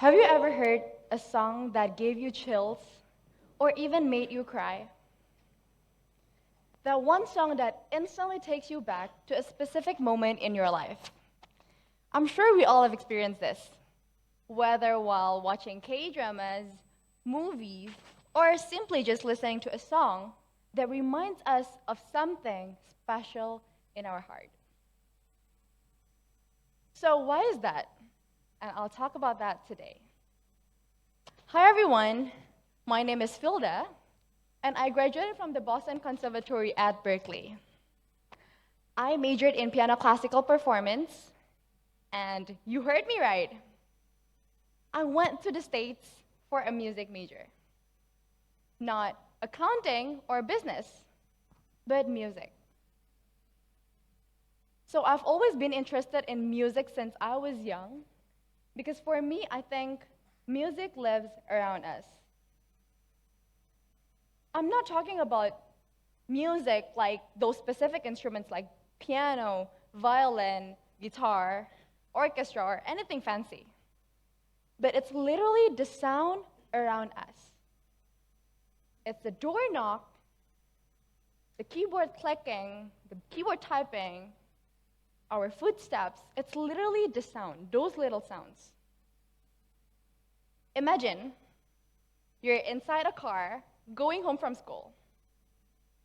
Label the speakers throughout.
Speaker 1: Have you ever heard a song that gave you chills or even made you cry? That one song that instantly takes you back to a specific moment in your life. I'm sure we all have experienced this, whether while watching K-dramas, movies, or simply just listening to a song that reminds us of something special in our heart. So why is that? And I'll talk about that today. Hi everyone, my name is Filda, and I graduated from the Boston Conservatory at Berkeley. I majored in piano classical performance, and you heard me right. I went to the States for a music major. Not accounting or business, but music. So I've always been interested in music since I was young, because for me, I think music lives around us. I'm not talking about music like those specific instruments like piano, violin, guitar, orchestra, or anything fancy. But it's literally the sound around us. It's the door knock, the keyboard clicking, the keyboard typing, our footsteps. It's literally the sound, those little sounds. Imagine you're inside a car going home from school,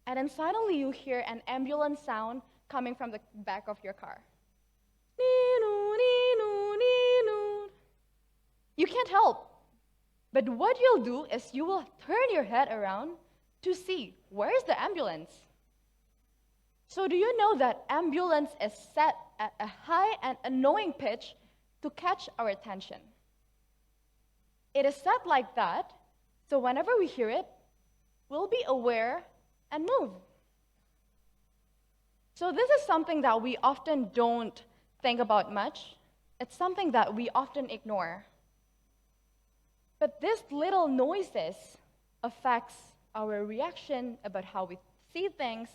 Speaker 1: and then suddenly you hear an ambulance sound coming from the back of your car. You can't help, but what you'll do is you will turn your head around to see where's the ambulance. So do you know that ambulance is set at a high and annoying pitch to catch our attention? It is set like that, so whenever we hear it, we'll be aware and move. So this is something that we often don't think about much. It's something that we often ignore. But these little noises affects our reaction about how we see things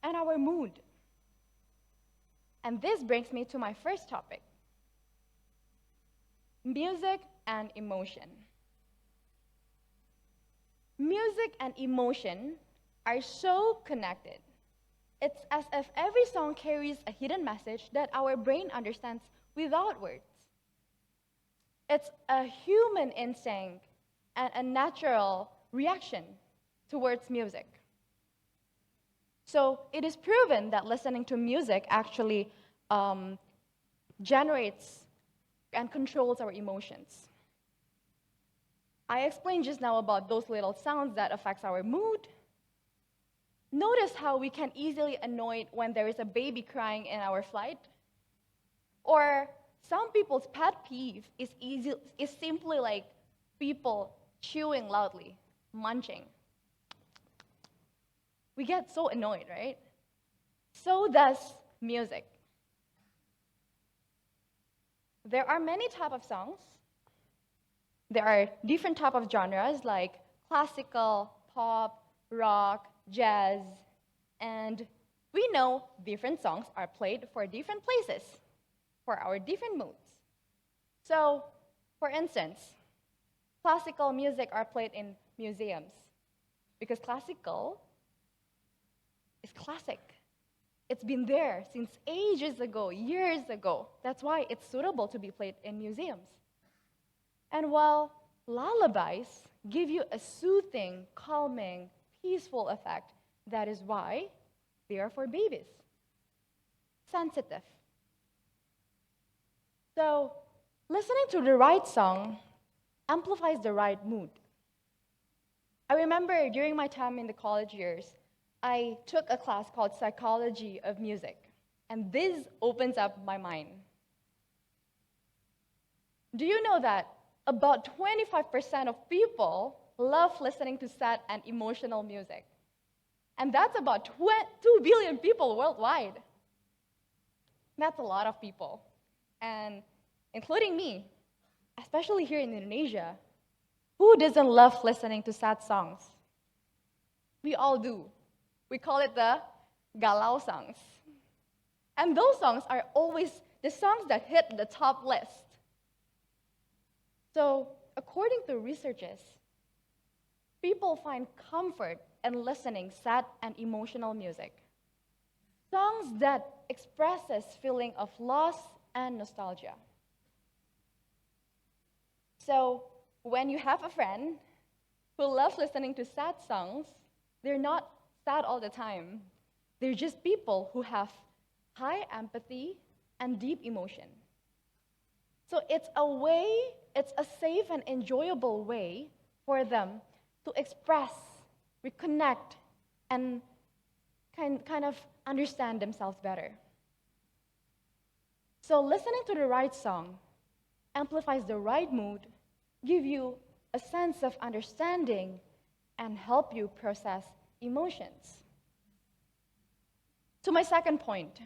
Speaker 1: and our mood. And this brings me to my first topic, music and emotion. Music and emotion are so connected. It's as if every song carries a hidden message that our brain understands without words. It's a human instinct and a natural reaction towards music. So it is proven that listening to music actually generates and controls our emotions. I explained just now about those little sounds that affects our mood. Notice how we can easily annoyed when there is a baby crying in our flight. Or some people's pet peeve is simply like people chewing loudly, munching. We get so annoyed, right? So does music. There are many types of songs. There are different types of genres like classical, pop, rock, jazz, and we know different songs are played for different places, for our different moods. So, for instance, classical music are played in museums because classical is classic. It's been there since ages ago, years ago. That's why it's suitable to be played in museums. And while lullabies give you a soothing, calming, peaceful effect, that is why they are for babies. Sensitive. So, listening to the right song amplifies the right mood. I remember during my time in the college years, I took a class called Psychology of Music, and this opens up my mind. Do you know that about 25% of people love listening to sad and emotional music? And that's about 2 billion people worldwide. That's a lot of people, and including me, especially here in Indonesia. Who doesn't love listening to sad songs? We all do. We call it the galau songs. And those songs are always the songs that hit the top list. So, according to researchers, people find comfort in listening sad and emotional music. Songs that expresses feeling of loss and nostalgia. So, when you have a friend who loves listening to sad songs, they're not sad all the time. They're just people who have high empathy and deep emotion. So it's a safe and enjoyable way for them to express, reconnect, and kind of understand themselves better. So listening to the right song amplifies the right mood, give you a sense of understanding, and help you process emotions. To my second point,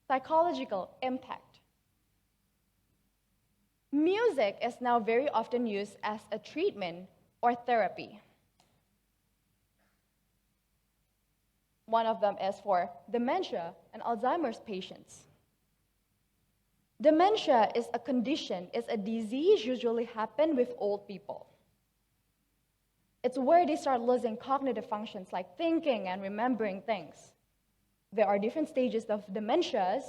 Speaker 1: psychological impact. Music is now very often used as a treatment or therapy. One of them is for dementia and Alzheimer's patients. Dementia is a condition, is a disease usually happen with old people. It's where they start losing cognitive functions like thinking and remembering things. There are different stages of dementias.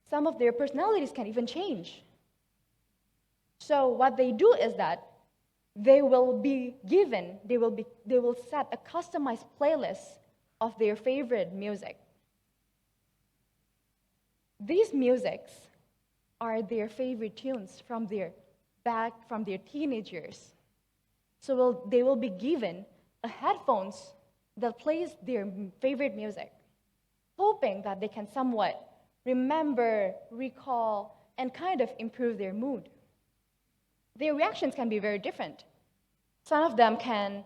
Speaker 1: Some of their personalities can even change. So what they do is that they will set a customized playlist of their favorite music. These musics are their favorite tunes from their teenage years. So they will be given a headphones that plays their favorite music, hoping that they can somewhat remember, recall, and kind of improve their mood. Their reactions can be very different. Some of them can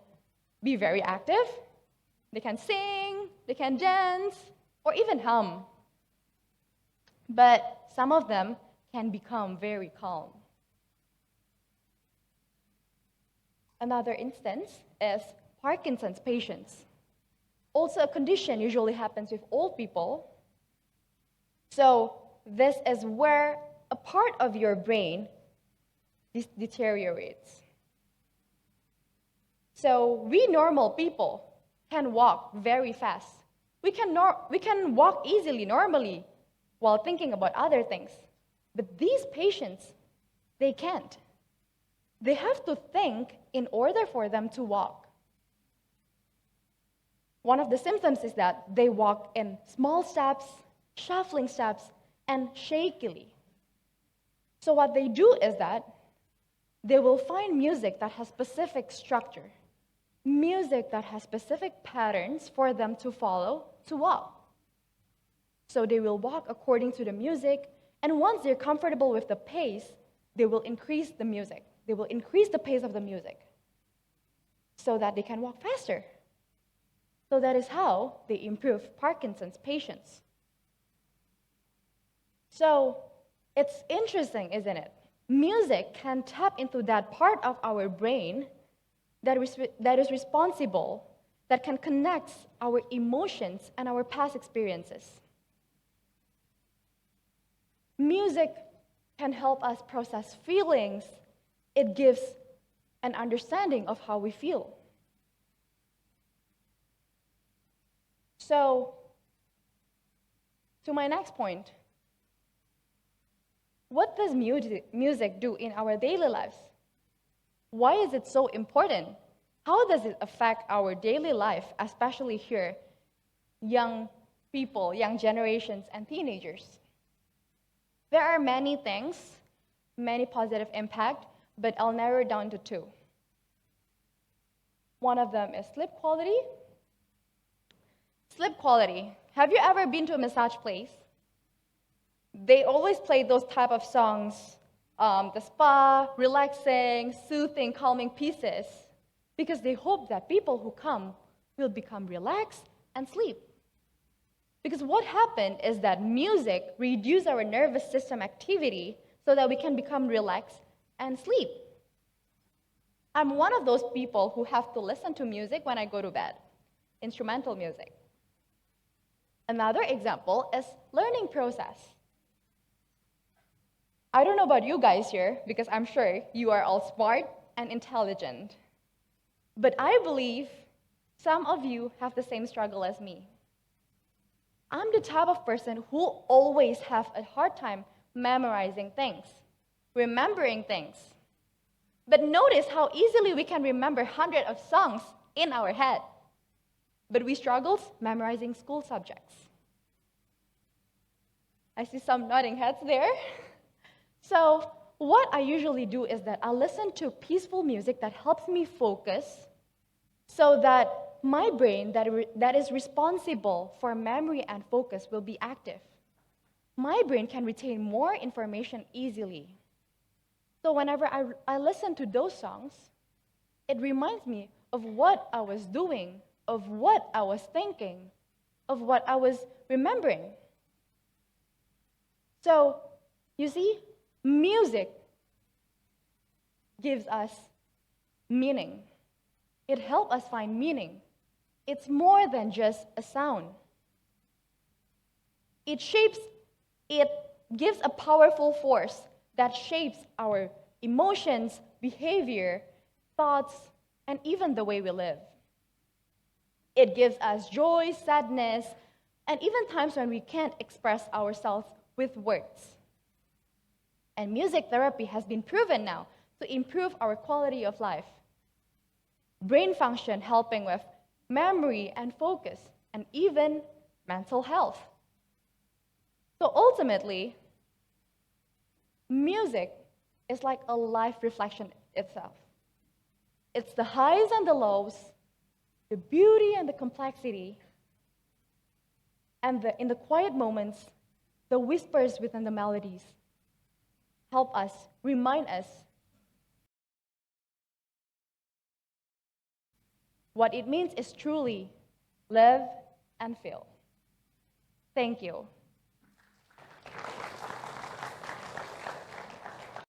Speaker 1: be very active. They can sing, they can dance, or even hum. But some of them can become very calm. Another instance is Parkinson's patients. Also a condition usually happens with old people. So this is where a part of your brain deteriorates. So we normal people can walk very fast. We can walk easily, normally, while thinking about other things. But these patients, they can't. They have to think in order for them to walk. One of the symptoms is that they walk in small steps, shuffling steps, and shakily. So what they do is that they will find music that has specific structure, music that has specific patterns for them to follow to walk. So they will walk according to the music, and once they're comfortable with the pace, they will increase the music. They will increase the pace of the music so that they can walk faster. So that is how they improve Parkinson's patients. So it's interesting, isn't it? Music can tap into that part of our brain that is responsible, that can connect our emotions and our past experiences. Music can help us process feelings. It gives an understanding of how we feel. So, to my next point, what does music do in our daily lives? Why is it so important? How does it affect our daily life, especially here, young people, young generations, and teenagers? There are many things, many positive impact, but I'll narrow it down to two. One of them is sleep quality. Sleep quality. Have you ever been to a massage place? They always play those type of songs, the spa, relaxing, soothing, calming pieces, because they hope that people who come will become relaxed and sleep. Because what happened is that music reduces our nervous system activity so that we can become relaxed and sleep. I'm one of those people who have to listen to music when I go to bed, instrumental music. Another example is learning process. I don't know about you guys here, because I'm sure you are all smart and intelligent. But I believe some of you have the same struggle as me. I'm the type of person who always have a hard time memorizing things, remembering things. But notice how easily we can remember hundreds of songs in our head. But we struggle memorizing school subjects. I see some nodding heads there. So what I usually do is that I listen to peaceful music that helps me focus so that my brain that is responsible for memory and focus will be active. My brain can retain more information easily. So whenever I listen to those songs, it reminds me of what I was doing, of what I was thinking, of what I was remembering. So, you see, music gives us meaning. It helps us find meaning. It's more than just a sound. It gives a powerful force that shapes our emotions, behavior, thoughts, and even the way we live. It gives us joy, sadness, and even times when we can't express ourselves with words. And music therapy has been proven now to improve our quality of life. Brain function helping with memory and focus, and even mental health. So ultimately, music is like a life reflection itself. It's the highs and the lows, the beauty and the complexity, and in the quiet moments, the whispers within the melodies help us, remind us what it means is truly live and feel. Thank you.